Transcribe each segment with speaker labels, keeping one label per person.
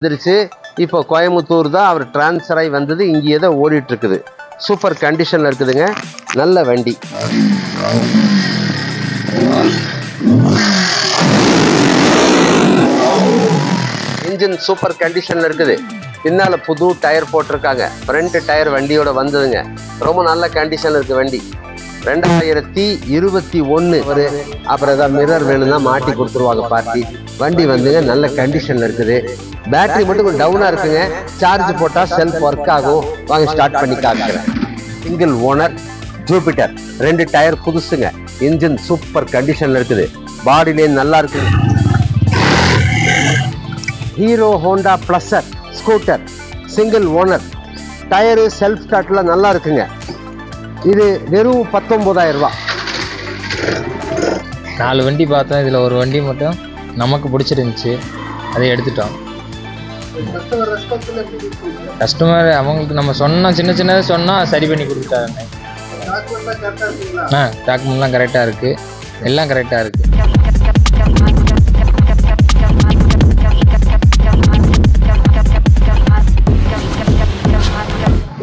Speaker 1: வந்துருச்சு. இப்போ கோயம்புத்தூர் தான் அவர் டிரான்ஸ்ஃபர் ஆகி வந்தது. இங்கேயே தான் ஓடிட்டு இருக்குது. சூப்பர் கண்டிஷனில் இருக்குதுங்க. நல்ல வண்டி. இன்ஜின் சூப்பர் கண்டிஷனில் இருக்குது. பின்னால் புது டயர் போட்டிருக்காங்க. ஃப்ரண்ட் டயர் வண்டியோட வந்ததுங்க. ரொம்ப நல்ல கண்டிஷனில் இருக்குது வண்டி. 2021 ஒரு அப்புறம் ஏதாவது மிரர் வேணும்னா மாட்டி கொடுத்துருவாங்க பார்ட்டி. வண்டி வந்துங்க நல்ல கண்டிஷனில் இருக்குது. பேட்டரி மட்டும் கொஞ்சம் டவுனாக இருக்குங்க. சார்ஜ் போட்டால் செல்ஃப் ஒர்க் ஆகும். வாங்க ஸ்டார்ட் பண்ணி காமிக்கிறேன். Single owner Jupiter. 2 டயர் புதுசுங்க. இன்ஜின் சூப்பர் கண்டிஷனில் இருக்குது. பாடிலே நல்லா இருக்குது. Hero Honda Pleasure scooter single owner. Tyre self ஸ்டார்ட்லாம் நல்லா இருக்குங்க. இது வெறும் 19,000 ரூபா.
Speaker 2: 4 வண்டி பார்த்தோம். இதில் ஒரு வண்டி மட்டும் நமக்கு பிடிச்சிருந்துச்சு, அதை எடுத்துட்டோம். கஸ்டமர் அவங்களுக்கு நம்ம சொன்னால் சின்னதாக சொன்னால் சரி பண்ணி கொடுத்துட்டாங்க. டாக்குமெண்ட்லாம் கரெக்டாக இருக்குது, எல்லாம் கரெக்டாக இருக்குது.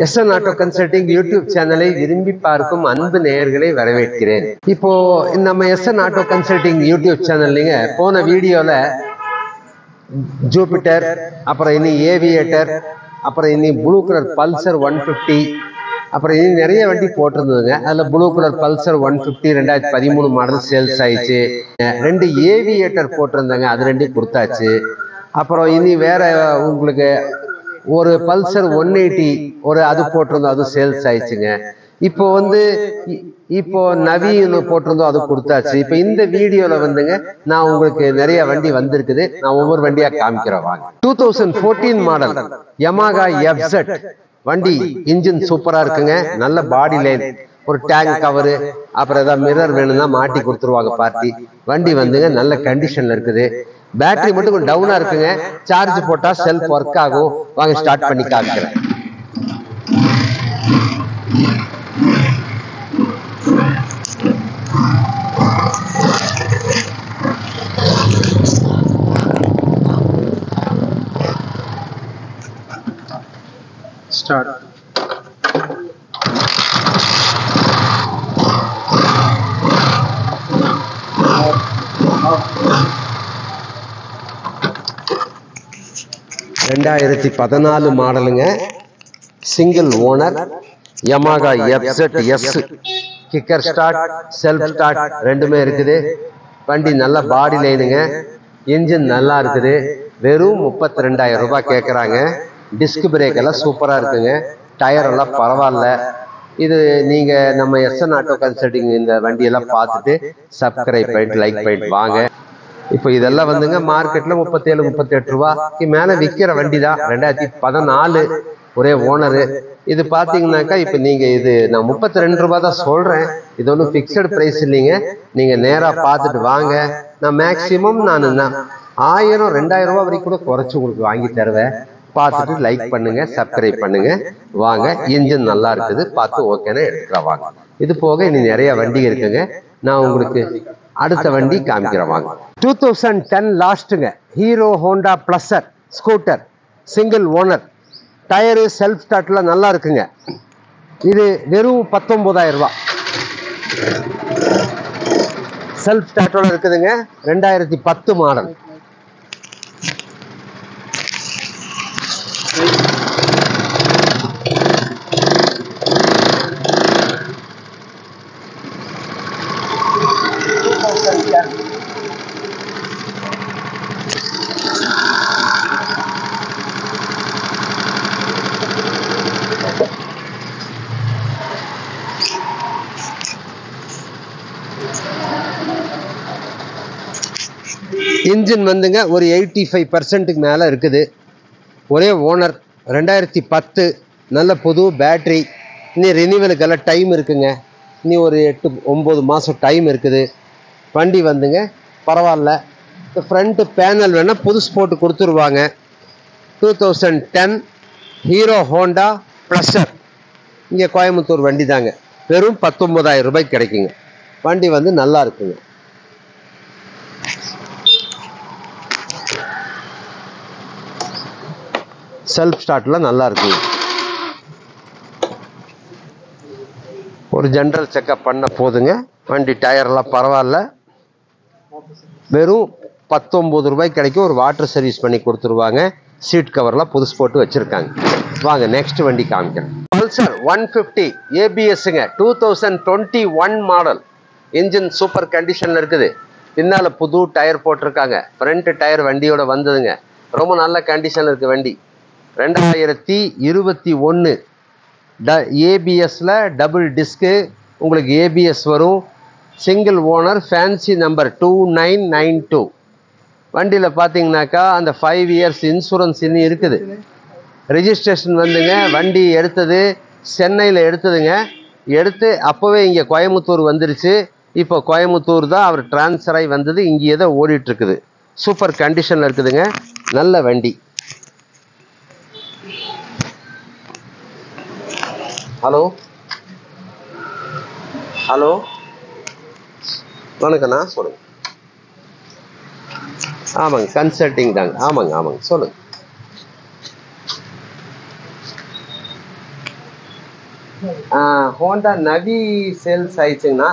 Speaker 1: எஸ்என் ஆட்டோ கன்சல்டிங் யூடியூப் சேனலை விரும்பி பார்க்கும் அன்பு நேயர்களை வரவேற்கிறேன். இப்போ நம்ம எஸ்என் ஆட்டோ கன்சல்டிங் யூடியூப் சேனல்லைங்க போன வீடியோல ஜூபிட்டர், அப்புறம் இனி ஏவியேட்டர், அப்புறம் இனி ப்ளூ கலர் பல்சர் 150, அப்புறம் இனி நிறைய வண்டி போட்டிருந்ததுங்க. அதில் blue colour Pulsar 150 2013 model sales ஆயிடுச்சு. 2 ஏவியேட்டர் போட்டிருந்தாங்க, அது 2 கொடுத்தாச்சு. அப்புறம் இனி வேற உங்களுக்கு ஒரு பல்சர் 180 ஒரு அது போட்டிருந்தோம், அது சேல்ஸ் ஆயிடுச்சுங்க. இப்போ நவீன் போட்டிருந்தோம், அது கொடுத்தாச்சு. இப்போ இந்த வீடியோல வந்துங்க நான் உங்களுக்கு நிறைய வண்டி வந்திருக்குது. நான் ஒவ்வொரு வண்டியா காமிக்கிறேன் வாங்க. 2014 மாடல் யமாகா FZ வண்டி. இன்ஜின் சூப்பரா இருக்குங்க. நல்ல பாடி லைன், ஒரு டேங்க் கவரு, அப்புறம் ஏதாவது மிரர் வேணும்னா மாட்டி கொடுத்துருவாங்க பார்ட்டி. வண்டி வந்துங்க நல்ல கண்டிஷன்ல இருக்குது. பேட்டரி மட்டும் கொஞ்சம் டவுனா இருக்குங்க. சார்ஜ் போட்டா செல்ஃப் ஒர்க் ஆகும். வாங்க ஸ்டார்ட் பண்ணி காமிக்கிறேன். ஸ்டார்ட். (2014) மாடலுங்க. Single owner Yamaha FZS. Kicker start, self start ரெண்டுமே இருக்குது. வண்டி நல்ல பாடி லைனுங்க. இன்ஜின் நல்லா இருக்குது. வெறும் 32,000 ரூபாய் கேட்குறாங்க. டிஸ்க் பிரேக் எல்லாம் சூப்பராக இருக்குங்க. டயர் எல்லாம் பரவாயில்ல. இது நீங்கள் நம்ம எஸ்என் ஆட்டோ கன்சல்டிங் இந்த வண்டியெல்லாம் பார்த்துட்டு சப்ஸ்கிரைப் பண்ணிட்டு லைக் பண்ணிட்டு வாங்க. இப்போ இதெல்லாம் வந்துங்க மார்க்கெட்டில் 37 38 ரூபாய்க்கு மேலே விற்கிற வண்டி தான். 2014 ஒரே ஓனரு. இது பார்த்தீங்கன்னாக்கா இப்போ நீங்கள் இது நான் 32 ரூபா தான் சொல்கிறேன். இது ஒன்றும் ஃபிக்ஸட் ப்ரைஸ் இல்லைங்க. நீங்கள் நேராக பார்த்துட்டு வாங்க. நான் மேக்சிமம் நான் 1000 2000 ரூபா வரைக்கும் கூட குறைச்சி உங்களுக்கு வாங்கி தருவேன். பார்த்துட்டு லைக் பண்ணுங்க, சப்ஸ்கிரைப் பண்ணுங்க வாங்க. இன்ஜின் நல்லா இருக்குது, பார்த்து ஓகேன்னா எடுத்துக்கலாம் வாங்க. இது போக இனி நிறைய வண்டி இருக்குங்க. நான் உங்களுக்கு அடுத்த வண்டி காமிக்கிறேன் வாங்க. 2010 லாஸ்ட்டுங்க. Hero Honda Pleasure scooter single owner. Tyre self ஸ்டார்ட்லாம் நல்லா இருக்குங்க. இது வெறும் 19,000 ரூபா. செல்ஃப் ஸ்டார்ட்டோட இருக்குதுங்க. 2010 மாடல். இன்ஜின் வந்துங்க ஒரு 85% மேலே இருக்குது. ஒரே ஓனர். 2010 நல்ல புது பேட்ரி. இன்னும் ரினிவலுக்கெல்லாம் டைம் இருக்குங்க. இனி ஒரு 8-9 மாதம் டைம் இருக்குது. வண்டி வந்துங்க பரவாயில்ல. இந்த ஃப்ரண்ட்டு பேனல் வேணால் புதுசு போட்டு கொடுத்துருவாங்க. 2010 ஹீரோ ஹோண்டா ப்ளஸர். இங்கே கோயம்புத்தூர் வண்டி தாங்க. வெறும் 19,000 ரூபாய்க்கு கிடைக்குங்க. வண்டி வந்து நல்லா இருக்குங்க. செல்ஃப் ஸ்டார்ட்லாம் நல்லா இருக்குது. ஒரு ஜென்ரல் செக்கப் பண்ண போதுங்க. வண்டி டயர்லாம் பரவாயில்ல. வெறும் 19 ரூபாய்க்கு கிடைக்கும். ஒரு வாட்டர் சர்வீஸ் பண்ணி கொடுத்துருவாங்க. சீட் கவர்லாம் புதுசு போட்டு வச்சுருக்காங்க. வாங்க நெக்ஸ்ட் வண்டி காமிக்கிறேன். Pulsar 150 ஏபிஎஸ்ங்க, 2021 model. இன்ஜின் சூப்பர் கண்டிஷனில் இருக்குது. பின்னால் புது டயர் போட்டிருக்காங்க. ஃப்ரண்ட் டயர் வண்டியோட வந்ததுங்க. ரொம்ப நல்ல கண்டிஷனில் இருக்குது வண்டி. 2021 ஏபிஎஸ்ல டபுள் டிஸ்க்கு உங்களுக்கு ஏபிஎஸ் வரும். Single owner, fancy number 2992. வண்டியில் பார்த்தீங்கன்னாக்கா அந்த 5 இயர்ஸ் இன்சூரன்ஸ் இன்னும் இருக்குது. ரெஜிஸ்ட்ரேஷன் வந்துங்க. வண்டி எடுத்தது சென்னையில் எடுத்ததுங்க. எடுத்து அப்போவே இங்கே கோயம்புத்தூர் வந்துருச்சு. இப்போ கோயம்புத்தூர் தான் அவர் டிரான்ஸ்ஃபர் ஆகி வந்தது. இங்கேயே தான் ஓடிட்டுருக்குது. சூப்பர் கண்டிஷனில் இருக்குதுங்க. நல்ல வண்டி. ஹலோ ஹலோ வணக்கண்ணா, சொல்லுங்க. ஆமாங்க, கன்சல்டிங் தாங்க. ஆமாங்க சொல்லுங்க. ஹோண்டா நவி சேல்ஸ் ஆயிடுச்சுங்கண்ணா.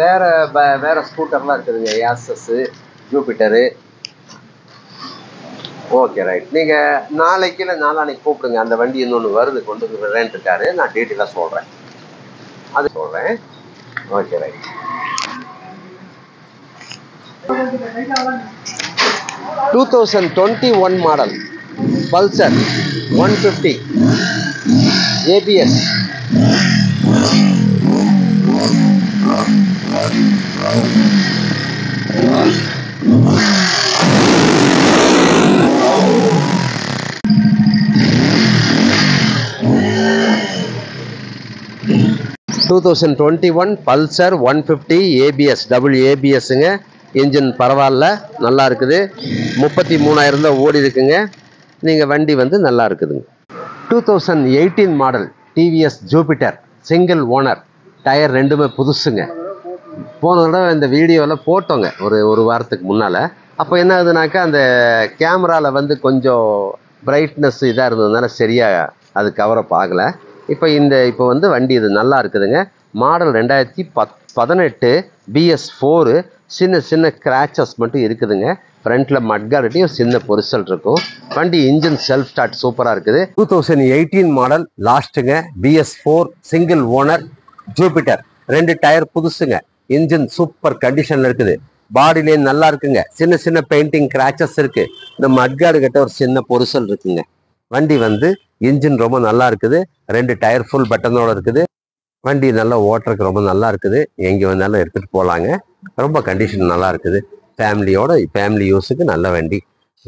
Speaker 1: வேற ஸ்கூட்டர்லாம் இருக்குதுங்க. யாசஸ், ஜூபிட்டரு. Okay right. நீங்கள் நாளைக்கு இல்லை நாளான்னைக்கு கூப்பிடுங்க. அந்த வண்டி இன்னொன்று வருது, கொண்டு வரேன்ட்டு இருக்காரு. நான் டீட்டெயிலாக சொல்கிறேன். அது சொல்கிறேன். Okay right. 2021 model Pulsar 150 ABS. Pulsar 150 ABS, double ஏபிஎஸ்ங்க. இன்ஜின் பரவாயில்ல, நல்லா இருக்குது. 33,000 தான் ஓடி இருக்குங்க. நீங்கள் வண்டி வந்து நல்லா இருக்குதுங்க. 2018 model TVS Jupiter, single owner. Tyre ரெண்டுமே புதுசுங்க. போன தடவை இந்த வீடியோவில் போட்டோங்க ஒரு வாரத்துக்கு முன்னால். அப்போ என்ன ஆகுதுனாக்கா அந்த கேமராவில் வந்து கொஞ்சம் பிரைட்னஸ் இதாக இருந்ததுனால சரியாக அது கவரப் ஆகலை. இப்போ வந்து வண்டி இது நல்லா இருக்குதுங்க. Model 2018 BS4. சின்ன கிராச்சஸ் மட்டும் இருக்குதுங்க. ஃப்ரண்ட்டில் மட்கார்ட்டையும் ஒரு சின்ன பொரிசல் இருக்கும். வண்டி இன்ஜின் செல்ஃப் ஸ்டார்ட் சூப்பராக இருக்குது. 2018 மாடல் லாஸ்ட்டுங்க. BS4 single owner Jupiter. 2 tyre புதுசுங்க. இன்ஜின் சூப்பர் கண்டிஷனில் இருக்குது. பாடி லைன் நல்லா இருக்குங்க. சின்ன பெயிண்டிங் கிராச்சஸ் இருக்குது. இந்த மட்கார்டு கிட்ட ஒரு சின்ன பொரிசல் இருக்குங்க. வண்டி வந்து இன்ஜின் ரொம்ப நல்லா இருக்குது. 2 டயர் ஃபுல் பட்டனோட இருக்குது. வண்டி நல்லா ஓட்டுறதுக்கு ரொம்ப நல்லா இருக்குது. எங்கே வந்தாலும் எடுத்துகிட்டு போகலாங்க. ரொம்ப கண்டிஷன் நல்லா இருக்குது. ஃபேமிலி யூஸுக்கு நல்ல வண்டி.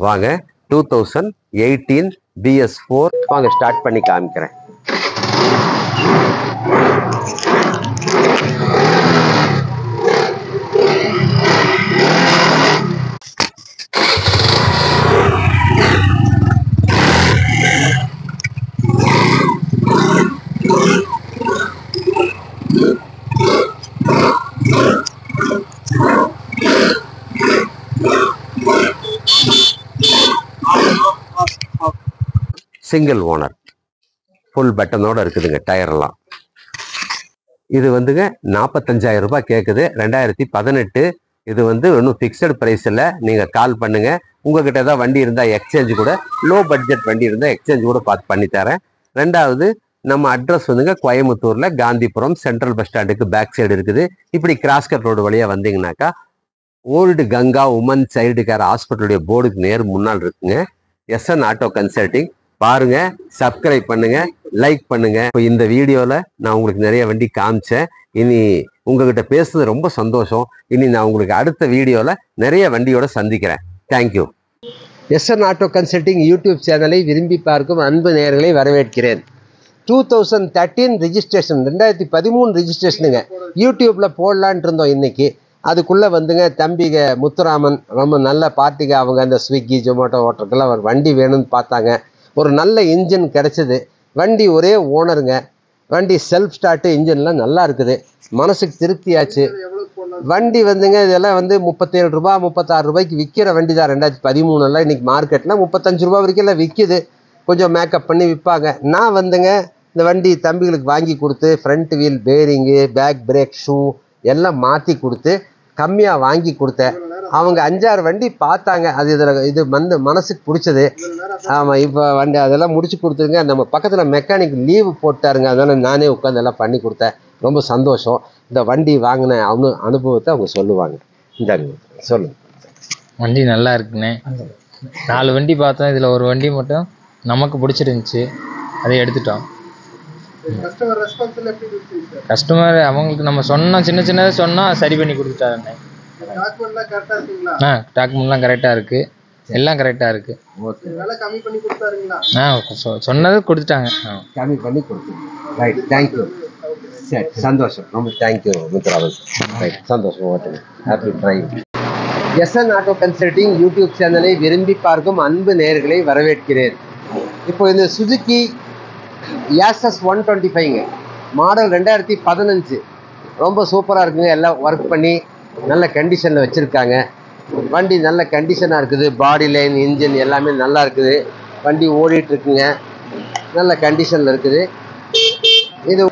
Speaker 1: வாங்க 2018 BS4 வாங்க ஸ்டார்ட் பண்ணி காமிக்கிறேன். சிங்கிள் ஓனர், ஃபுல் பட்டனோட இருக்குதுங்க. டயர்லாம் இது வந்துங்க 45,000 ரூபாய் கேட்குது. 2018. இது வந்து இன்னும் ஃபிக்ஸட் ப்ரைஸ் இல்லை. நீங்கள் கால் பண்ணுங்க. உங்ககிட்ட ஏதாவது வண்டி இருந்தால் எக்ஸ்சேஞ்ச் கூட, லோ பட்ஜெட் வண்டி இருந்தால் எக்ஸ்சேஞ்ச் கூட பார்த்து பண்ணித்தரேன். ரெண்டாவது நம்ம அட்ரஸ் வந்துங்க கோயம்புத்தூரில் காந்திபுரம் சென்ட்ரல் பஸ் ஸ்டாண்டுக்கு பேக் சைடு இருக்குது. இப்படி கிராஸ்கட் ரோடு வழியாக வந்தீங்கன்னாக்கா old Ganga woman child care ஹாஸ்பிட்டலுடைய போர்டுக்கு நேர் முன்னால் இருக்குங்க. SN auto consulting. பாருங்க, சப்ஸ்கிரைப் பண்ணுங்க, லைக் பண்ணுங்க. இப்போ இந்த வீடியோவில் நான் உங்களுக்கு நிறைய வண்டி காமிச்சேன். இனி உங்ககிட்ட பேசுறது ரொம்ப சந்தோஷம். இனி நான் உங்களுக்கு அடுத்த வீடியோவில் நிறைய வண்டியோட சந்திக்கிறேன். Thank you. SN auto consulting YouTube சேனலை விரும்பி பார்க்கும் அன்பு நேயர்களை வரவேற்கிறேன். 2013 ரிஜிஸ்ட்ரேஷன், 2013 ரிஜிஸ்ட்ரேஷனுங்க. யூடியூப்பில் போடலான்ட்டு இருந்தோம் இன்னைக்கு. அதுக்குள்ளே வந்துங்க தம்பிங்க முத்துராமன் ரொம்ப நல்ல பார்ட்டிங்க. அவங்க அந்த ஸ்விக்கி ஜொமேட்டோ ஓட்டருக்கெல்லாம் ஒரு வண்டி வேணும்னு பார்த்தாங்க. ஒரு நல்ல இன்ஜின் கிடச்சிது. வண்டி ஒரே ஓனருங்க. வண்டி செல்ஃப் ஸ்டார்ட்டு, இன்ஜின்லாம் நல்லா இருக்குது. மனசுக்கு திருப்தியாச்சு. வண்டி வந்துங்க இதெல்லாம் வந்து 37 ரூபா 36 ரூபாய்க்கு விற்கிற வண்டி தான். 2013 இன்றைக்கி மார்க்கெட்டில் 35 ரூபா வரைக்கும் எல்லாம் விற்கிது. கொஞ்சம் மேக்கப் பண்ணி விற்பாங்க. நான் வந்துங்க இந்த வண்டி தம்பிகளுக்கு வாங்கி கொடுத்து front wheel bearing back brake shoe எல்லாம் மாற்றி கொடுத்து கம்மியாக வாங்கி கொடுத்தேன். அவங்க 5-6 வண்டி பார்த்தாங்க. அது இது மனசுக்கு பிடிச்சது. ஆமாம், இப்போ வண்டி அதெல்லாம் முடிச்சு கொடுத்துருங்க. நம்ம பக்கத்தில் மெக்கானிக் லீவு போட்டாருங்க, அதனால் நானே உட்காந்து எல்லாம் பண்ணி கொடுத்தேன். ரொம்ப சந்தோஷம். இந்த வண்டி வாங்கின அனுபவத்தை அவங்க சொல்லுவாங்க. இந்தாங்க சொல்லுங்க.
Speaker 2: வண்டி நல்லா இருக்குண்ணே. 4 வண்டி பார்த்தோம், இதில் ஒரு வண்டி மட்டும் நமக்கு பிடிச்சிருந்துச்சி, அதை எடுத்துட்டோம். கஸ்டமர் அவங்களுக்கு நம்ம சொன்னோம், சின்ன சின்னதாக சொன்னால் சரி பண்ணி கொடுத்துட்டாருண்ணே. டாக்குமெண்ட்லாம் கரெக்டாக இருக்குது, எல்லாம் கரெக்டாக இருக்குது. சொன்னது கொடுத்துட்டாங்க.
Speaker 1: கம்மி பண்ணி கொடுத்துருங்க. Right, thank you. சரி, சந்தோஷம். ரொம்ப தேங்க்யூ முத்துராமன். ரைட், சந்தோஷம். Okay, happy drive. SN auto consulting YouTube சேனலை விரும்பி பார்க்கும் அன்பு நேயர்களை வரவேற்கிறேன். இப்போ இந்த சுசுகி ஏசஸ் 125ங்க மாடல் 2015, ரொம்ப சூப்பராக இருக்குங்க. எல்லாம் ஒர்க் பண்ணி நல்ல கண்டிஷனில் வச்சுருக்காங்க. வண்டி நல்ல கண்டிஷனாக இருக்குது. பாடி லைன், இன்ஜின் எல்லாமே நல்லா இருக்குது. வண்டி ஓடிட்டுருக்குங்க, நல்ல கண்டிஷனில் இருக்குது. இது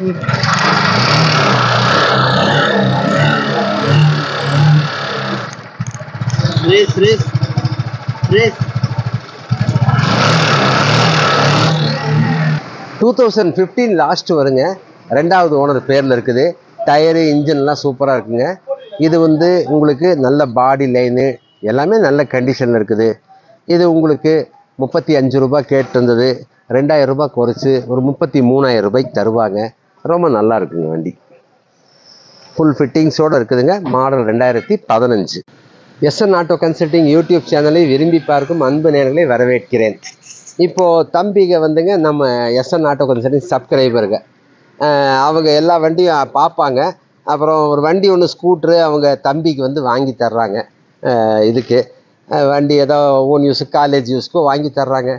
Speaker 1: 2015 லாஸ்ட் வருங்க. 2வது ஓனர் பேரில் இருக்குது. டயரு இன்ஜின்லாம் சூப்பராக இருக்குங்க. இது உங்களுக்கு நல்ல பாடி லைனு எல்லாமே நல்ல கண்டிஷனில் இருக்குது. இது உங்களுக்கு 35 ரூபா கேட்டிருந்தது, 2000 ரூபா குறைச்சி ஒரு 33,000 ரூபாய்க்கு தருவாங்க. ரொம்ப நல்லா இருக்குங்க வண்டி. ஃபுல் ஃபிட்டிங்ஸோடு இருக்குதுங்க. Model 2015. SN auto consulting YouTube சேனலை விரும்பி பார்க்கும் அன்பு நேயர்களை வரவேற்கிறேன். இப்போது தம்பிங்க நம்ம எஸ்என் ஆட்டோ கன்சல்டிங் சப்ஸ்கிரைபருங்க. அவங்க எல்லா வண்டியும் பார்ப்பாங்க. அப்புறம் ஒரு வண்டி ஒன்று ஸ்கூட்ரு அவங்க தம்பிக்கு வாங்கி தர்றாங்க. இதுக்கு வண்டி ஏதோ ஓன் யூஸுக்கு காலேஜ் யூஸ்க்கோ வாங்கி தர்றாங்க.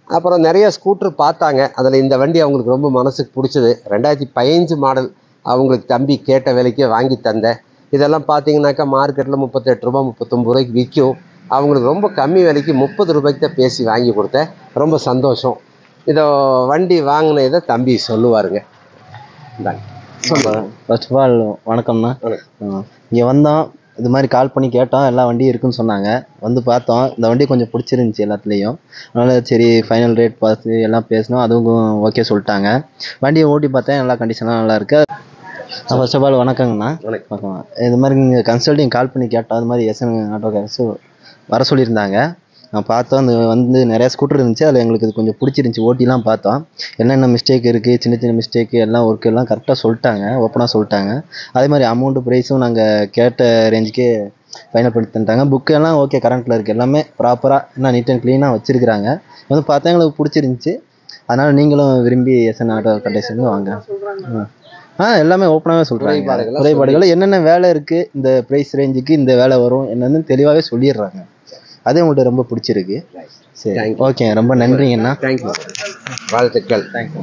Speaker 1: அப்புறம் நிறைய ஸ்கூட்ரு பார்த்தாங்க. அதில் இந்த வண்டி அவங்களுக்கு ரொம்ப மனசுக்கு பிடிச்சது. 2015 மாடல் அவங்களுக்கு தம்பி கேட்ட விலைக்கே வாங்கி தந்தேன். இதெல்லாம் பார்த்தீங்கன்னாக்கா மார்க்கெட்டில் 38 ரூபா 39 ரூபாய்க்கு விற்கும். அவங்களுக்கு ரொம்ப கம்மி விலைக்கு 30 ரூபாய்க்கு தான் பேசி வாங்கி கொடுத்தேன். ரொம்ப சந்தோஷம். இதை வண்டி வாங்கின இதை தம்பி சொல்லுவாருங்க. இந்தாங்க.
Speaker 3: ஃபர்ஸ்ட் ஆஃப் ஆல் வணக்கம்ண்ணா. இங்கே வந்தோம், இது மாதிரி கால் பண்ணி கேட்டோம், எல்லா வண்டியும் இருக்குன்னு சொன்னாங்க. பார்த்தோம், இந்த வண்டி கொஞ்சம் பிடிச்சிருந்துச்சி எல்லாத்துலேயும். அதனால் சரி ஃபைனல் ரேட் பார்த்து எல்லாம் பேசினோம், அதுவும் ஓகே சொல்லிட்டாங்க. வண்டியை ஓட்டி பார்த்தேன், எல்லா கண்டிஷனாக நல்லா இருக்குது. ஃபர்ஸ்ட் ஆஃப் ஆல் வணக்கங்கண்ணா. வணக்கம். இது மாதிரி நீங்கள் கன்சல்டிங் கால் பண்ணி கேட்டோம், அது மாதிரி எஸ்என் ஆட்டோ கேர்ஸ் வர சொல்லியிருந்தாங்க. நான் பார்த்தோம், அந்த நிறையா ஸ்கூட்டர் இருந்துச்சு. அதில் எங்களுக்கு இது கொஞ்சம் பிடிச்சிருந்துச்சி. ஓட்டிலாம் பார்த்தோம், என்னென்ன மிஸ்டேக் இருக்குது, சின்ன சின்ன மிஸ்டேக்கு எல்லாம் ஒர்க்கு எல்லாம் கரெக்டாக சொல்லிட்டாங்க, ஓப்பனாக சொல்லிட்டாங்க. அதே மாதிரி அமௌண்ட்டு ப்ரைஸும் நாங்கள் கேட்ட ரேஞ்சுக்கே ஃபைனல் பண்ணி தந்துட்டாங்க. புக்கு எல்லாம் ஓகே கரண்ட்டில் இருக்குது, எல்லாமே ப்ராப்பராக என்ன நீட் அண்ட் க்ளீனாக வச்சுருக்குறாங்க. பார்த்தா எங்களுக்கு பிடிச்சிருந்துச்சி. அதனால் நீங்களும் விரும்பி எஸ்என் ஆட்டோ கண்டிஷன் வாங்க. எல்லாமே ஓப்பனாகவே சொல்கிறாங்க. குறைபாடுகள் என்னென்ன வேலை இருக்குது, இந்த ப்ரைஸ் ரேஞ்சுக்கு இந்த வேலை வரும் என்னென்னு தெளிவாகவே சொல்லிடுறாங்க. அதே உங்கள்கிட்ட ரொம்ப பிடிச்சிருக்கு. சரி, ஓகே, ரொம்ப நன்றிங்கண்ணா.
Speaker 1: தேங்க்யூ, வாழ்த்துக்கள். தேங்க்யூ.